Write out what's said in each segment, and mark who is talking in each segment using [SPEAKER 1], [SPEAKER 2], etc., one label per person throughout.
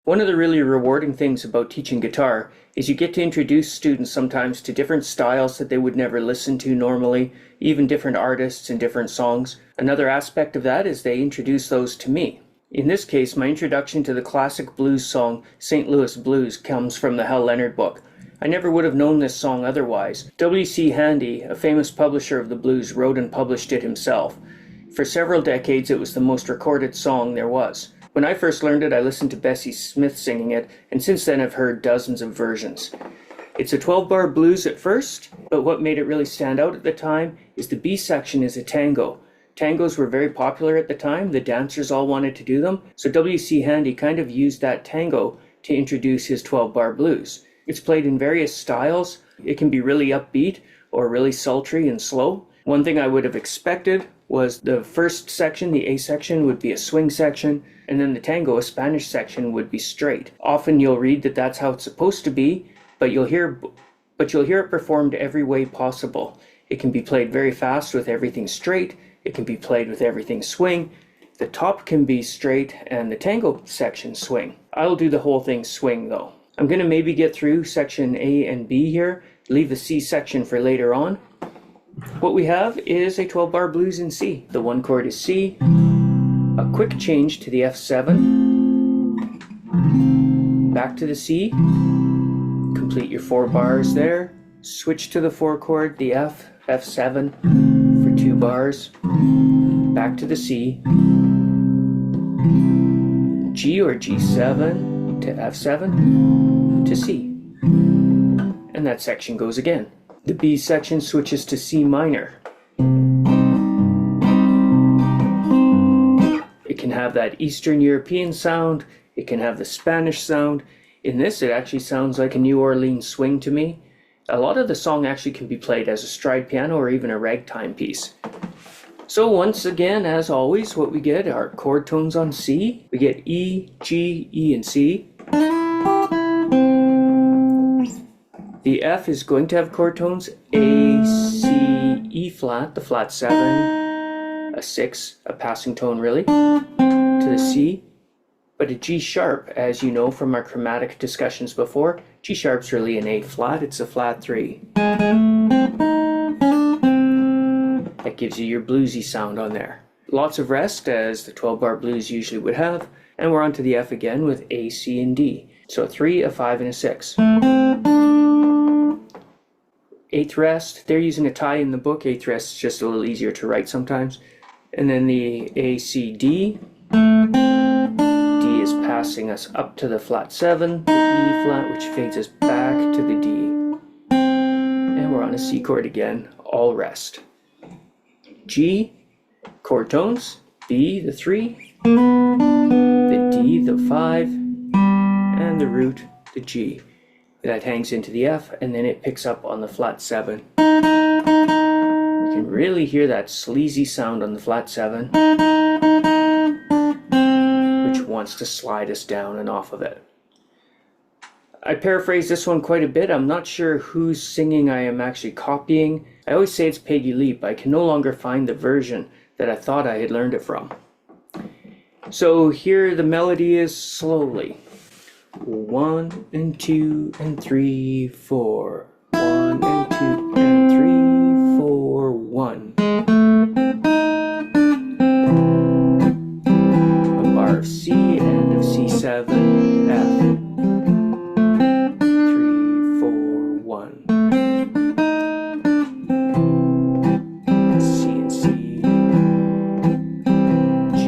[SPEAKER 1] One of the really rewarding things about teaching guitar is you get to introduce students sometimes to different styles that they would never listen to normally, even different artists and different songs. Another aspect of that is they introduce those to me. In this case, my introduction to the classic blues song St. Louis Blues comes from the Hal Leonard book. I never would have known this song otherwise. C.Handy, a famous publisher of the blues, wrote and published it himself. For several decades, it was the most recorded song there was. When I first learned it, I listened to Bessie Smith singing it, and since then I've heard dozens of versions. It's a 12-bar blues at first, but what made it really stand out at the time is the B section is a tango. Tangos were very popular at the time, the dancers all wanted to do them, so C.Handy kind of used that tango to introduce his 12-bar blues. It's played in various styles. It can be really upbeat or really sultry and slow. One thing I would have expected was the first section, the A section, would be a swing section, and then the tango, a Spanish section, would be straight. Often you'll read that that's how it's supposed to be, but you'll hear it performed every way possible. It can be played very fast with everything straight. It can be played with everything swing. The top can be straight and the tango section swing. I'll do the whole thing swing though. I'm going to maybe get through section A and B here, leave the C section for later on. What we have is a 12-bar blues in C. The one chord is C, a quick change to the F7, back to the C, complete your 4 bars there, switch to the 4 chord, the F, F7 for 2 bars, back to the C, G or G7 to F7 to C, and that section goes again. The B section switches to C minor. It can have that Eastern European sound, it can have the Spanish sound. In this, it actually sounds like a New Orleans swing to me. A lot of the song actually can be played as a stride piano or even a ragtime piece. So once again, as always, what we get are chord tones on C. We get E, G, E, and C. The F is going to have chord tones A, C, E flat, the flat 7, a 6, a passing tone really, to the C, but a G sharp, as you know from our chromatic discussions before, G sharp's really an A flat, it's a flat 3. That gives you your bluesy sound on there. Lots of rest, as the 12-bar blues usually would have, and we're on to the F again with A, C, and D. So a 3, a 5, and a 6. 8th rest, they're using a tie in the book. 8th rest is just a little easier to write sometimes. And then the A, C, D. D is passing us up to the flat 7, the E flat, which fades us back to the D. And we're on a C chord again, all rest. G, chord tones, B, the 3, the D, the 5, and the root, the G. That hangs into the F, and then it picks up on the flat 7. You can really hear that sleazy sound on the flat 7, which wants to slide us down and off of it. I paraphrase this one quite a bit. I'm not sure whose singing I am actually copying. I always say it's Peggy Lee, but I can no longer find the version that I thought I had learned it from. So here the melody is slowly. 1 and 2 and 3, 4. 1 and 2 and 3, 4, 1. A bar of C, end of C7, F. 3, 4, 1. C and C. G.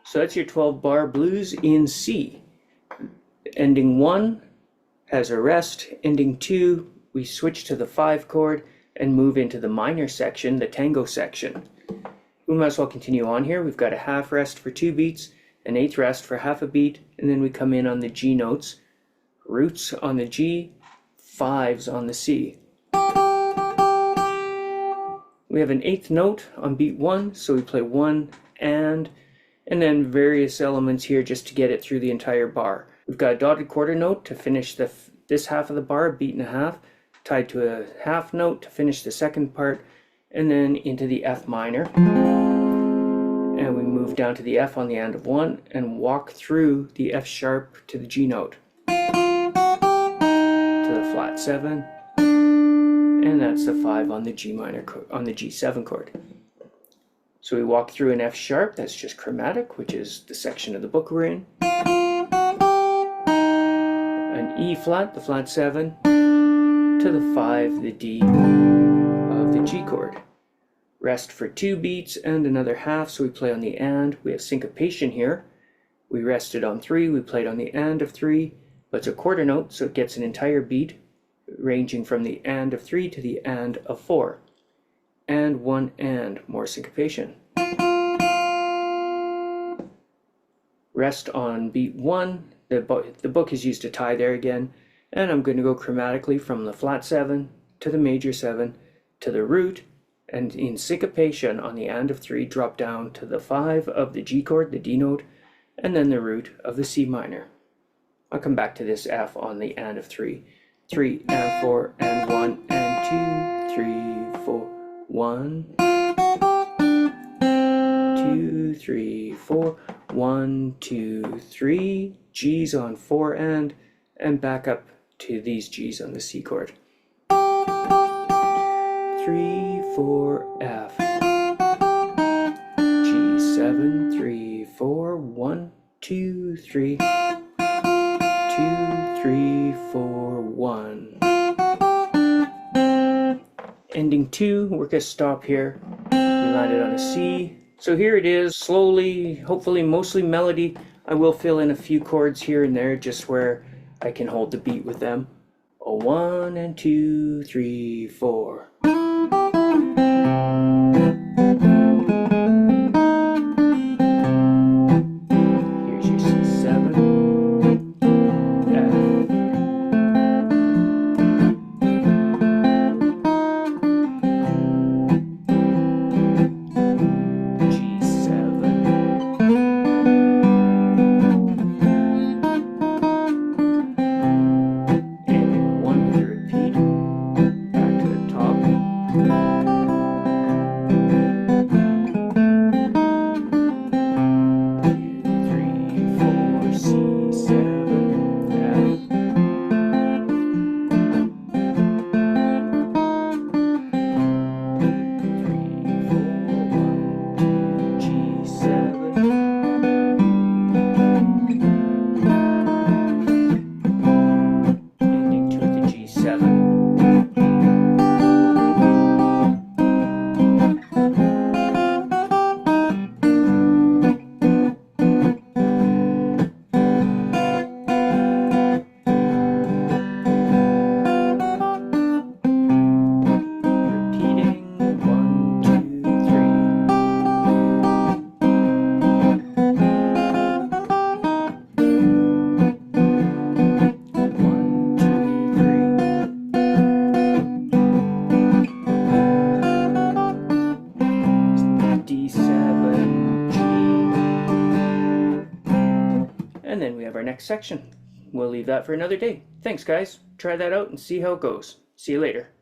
[SPEAKER 1] So that's your 12-bar blues in C. Ending 1 has a rest, ending 2 we switch to the 5 chord and move into the minor section, the tango section. We might as well continue on here. We've got a half rest for 2 beats, an eighth rest for half a beat, and then we come in on the G notes, roots on the G, fives on the C. We have an eighth note on beat 1, so we play 1 and then various elements here just to get it through the entire bar. We've got a dotted quarter note to finish this half of the bar, a beat and a half, tied to a half note to finish the second part, and then into the F minor. And we move down to the F on the end of 1 and walk through the F sharp to the G note, to the flat 7, and that's the 5 on the G minor, on the G7 chord. So we walk through an F sharp, that's just chromatic, which is the section of the book we're in. An E flat, the flat 7, to the 5, the D of the G chord. Rest for 2 beats and another half, so we play on the and. We have syncopation here. We rested on 3, we played on the and of 3, but it's a quarter note, so it gets an entire beat, ranging from the and of 3 to the and of 4. And 1 and, more syncopation. Rest on beat 1, the book is used to tie there again, and I'm going to go chromatically from the flat 7 to the major 7 to the root, and in syncopation on the and of 3 drop down to the 5 of the G chord, the D note, and then the root of the C minor. I'll come back to this F on the and of 3. 3 and 4 and 1 and 2, 3, 4, 1, 2, 3, 4, 1, 2, 3, G's on 4 and back up to these G's on the C chord. 3, 4, F, G7, 3, 4, 1, 2, 3, 2, 3, 4, 1. Ending 2, work a stop here. We landed on a C. So here it is, slowly, hopefully mostly melody. I will fill in a few chords here and there just where I can hold the beat with them. A 1 and 2, 3, 4. Here's your C7, F, and then we have our next section. We'll leave that for another day. Thanks guys, try that out and see how it goes. See you later.